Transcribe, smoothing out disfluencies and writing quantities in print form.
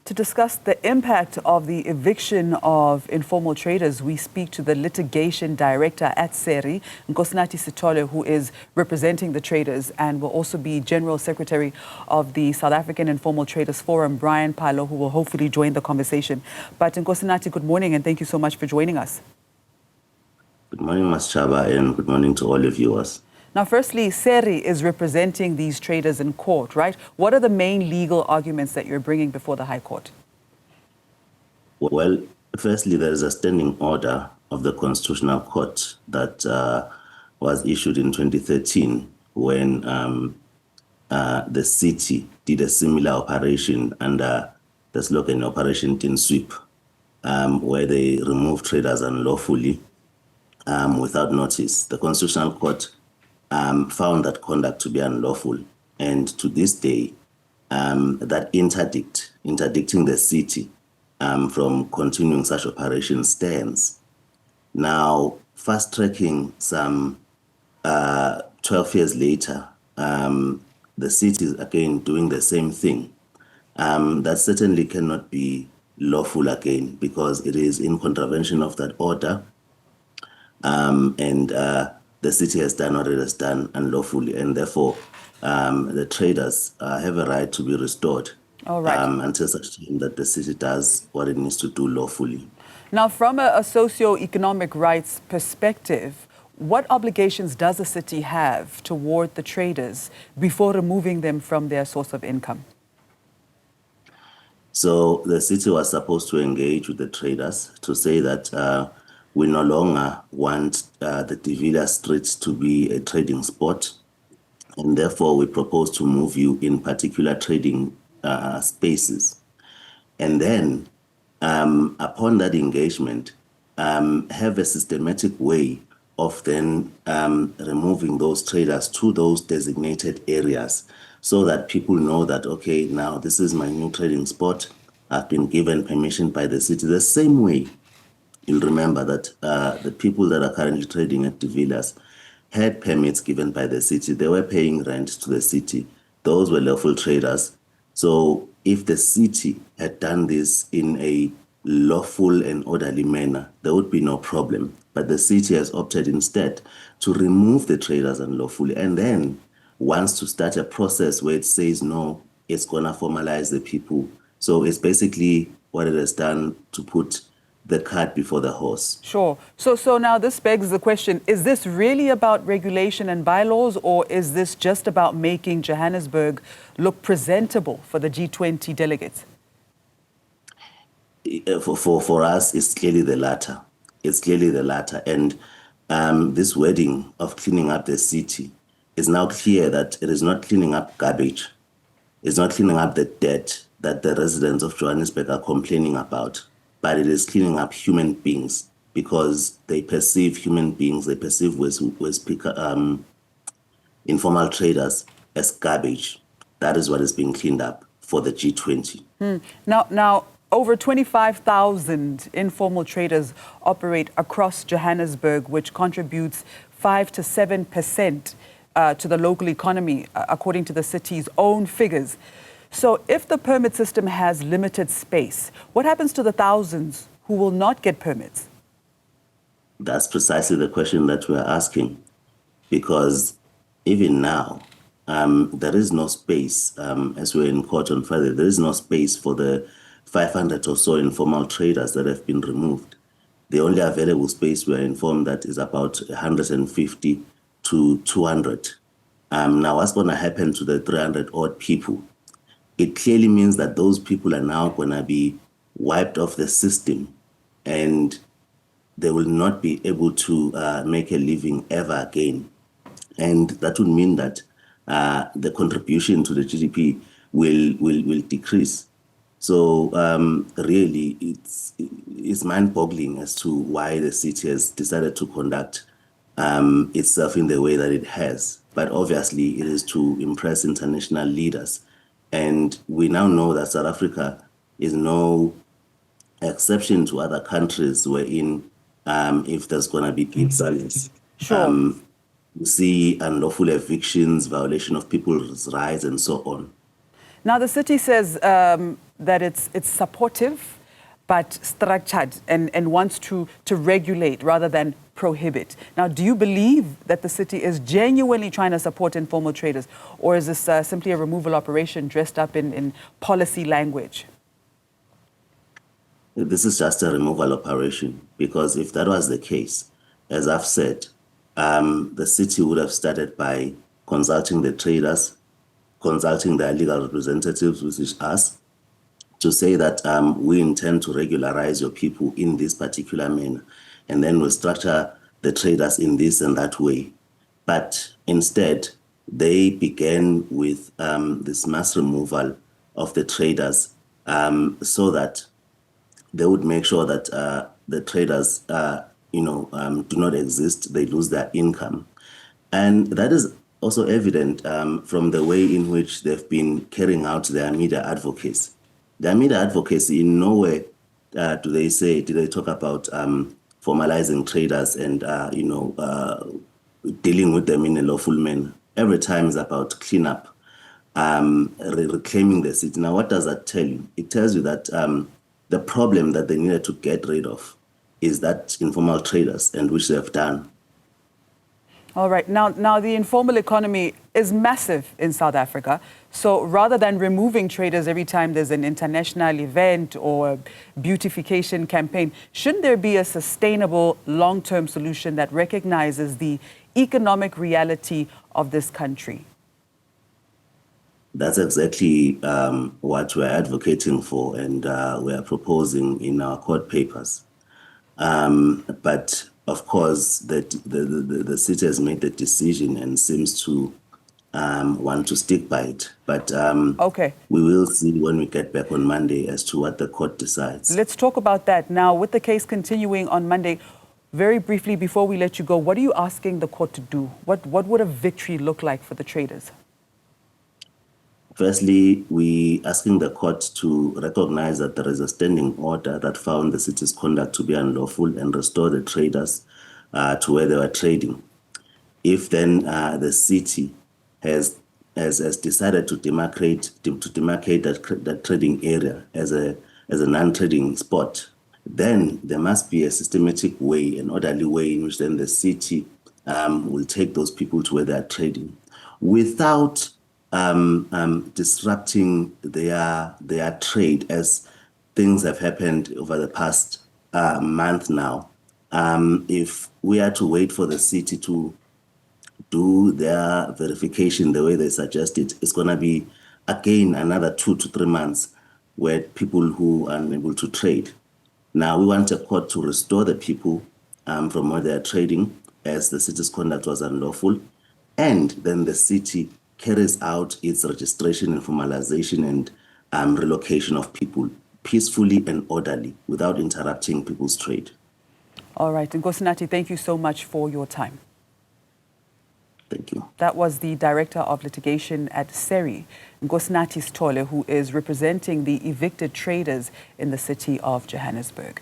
To discuss the impact of the eviction of informal traders, we speak to the litigation director at SERI, Nkosinathi Sithole, who is representing the traders and will also be General Secretary of the South African Informal Traders Forum, Brian Palo, who will hopefully join the conversation. But Nkosinathi, good morning and thank you so much for joining us. Good morning, Ms. Chaba, and good morning to all your viewers. Now, firstly, SERI is representing these traders in court, right? What are the main legal arguments that you're bringing before the High Court? Well, firstly, there is a standing order of the Constitutional Court that was issued in 2013 when the city did a similar operation under the slogan Operation Tin Sweep, where they removed traders unlawfully without notice. The Constitutional Court found that conduct to be unlawful, and to this day, that interdicting the city from continuing such operations stands. Now, fast-tracking some 12 years later, the city is again doing the same thing. That certainly cannot be lawful again because it is in contravention of that order, and the city has done what it has done unlawfully, and therefore the traders have a right to be restored until such time that the city does what it needs to do lawfully. Now, from a socio-economic rights perspective, what obligations does the city have toward the traders before removing them from their source of income? So the city was supposed to engage with the traders to say that we no longer want the Villiers Street to be a trading spot, and therefore we propose to move you in particular trading spaces. And then, upon that engagement, have a systematic way of then removing those traders to those designated areas so that people know that, okay, now this is my new trading spot. I've been given permission by the city. The same way, you'll remember that the people that are currently trading at the Villiers had permits given by the city. They were paying rent to the city. Those were lawful traders. So if the city had done this in a lawful and orderly manner, there would be no problem. But the city has opted instead to remove the traders unlawfully and then wants to start a process where it says, no, it's going to formalize the people. So it's basically what it has done to put the cart before the horse. Sure. So now this begs the question, is this really about regulation and bylaws, or is this just about making Johannesburg look presentable for the G20 delegates? For us, it's clearly the latter. It's clearly the latter. And this wording of cleaning up the city is now clear that it is not cleaning up garbage. It's not cleaning up the dirt that the residents of Johannesburg are complaining about, but it is cleaning up human beings because they perceive human beings, they perceive informal traders as garbage. That is what is being cleaned up for the G20. Now, over 25,000 informal traders operate across Johannesburg, which contributes 5 to 7% to the local economy, according to the city's own figures. So if the permit system has limited space, what happens to the thousands who will not get permits? That's precisely the question that we're asking, because even now, there is no space, as we're in court on Friday, there is no space for the 500 or so informal traders that have been removed. The only available space, we're informed, that is about 150 to 200. Now, what's going to happen to the 300 odd people? It clearly means that those people are now going to be wiped off the system and they will not be able to make a living ever again. And that would mean that the contribution to the GDP will decrease. So really, it's mind-boggling as to why the city has decided to conduct itself in the way that it has. But obviously, it is to impress international leaders. And we now know that South Africa is no exception to other countries wherein if there's going to be deep silence, you see unlawful evictions, violation of people's rights, and so on. Now, the city says that it's supportive but structured and wants to regulate rather than prohibit. Now, do you believe that the city is genuinely trying to support informal traders, or is this simply a removal operation dressed up in policy language? This is just a removal operation, because if that was the case, as I've said, the city would have started by consulting the traders, consulting their legal representatives, which is us, to say that we intend to regularize your people in this particular manner, and then we'll structure the traders in this and that way. But instead, they began with this mass removal of the traders so that they would make sure that the traders do not exist, they lose their income. And that is also evident from the way in which they've been carrying out their media advocacy. Their media advocacy, in no way do they talk about formalizing traders and dealing with them in a lawful manner. Every time is about cleanup, reclaiming the city. Now, what does that tell you? It tells you that the problem that they needed to get rid of is that informal traders, and which they have done. All right. Now the informal economy is massive in South Africa. So rather than removing traders every time there's an international event or a beautification campaign, shouldn't there be a sustainable long-term solution that recognizes the economic reality of this country? That's exactly what we're advocating for, and we are proposing in our court papers. But of course, the city has made the decision and seems to want to stick by it. But we will see when we get back on Monday as to what the court decides. Let's talk about that. Now, with the case continuing on Monday, very briefly before we let you go, what are you asking the court to do? What would a victory look like for the traders? Firstly, we asking the court to recognize that there is a standing order that found the city's conduct to be unlawful and restore the traders to where they were trading. If then the city has decided to demarcate that trading area as a non-trading spot, then there must be a systematic way, an orderly way in which then the city will take those people to where they are trading without disrupting their trade, as things have happened over the past month now. If we are to wait for the city to do their verification the way they suggested, it's going to be again another 2 to 3 months where people who are unable to trade. Now we want a court to restore the people from where they are trading, as the city's conduct was unlawful, and then the city carries out its registration and formalization and relocation of people peacefully and orderly without interrupting people's trade. All right. Nkosinathi, thank you so much for your time. Thank you. That was the Director of Litigation at SERI, Nkosinathi Sithole, who is representing the evicted traders in the city of Johannesburg.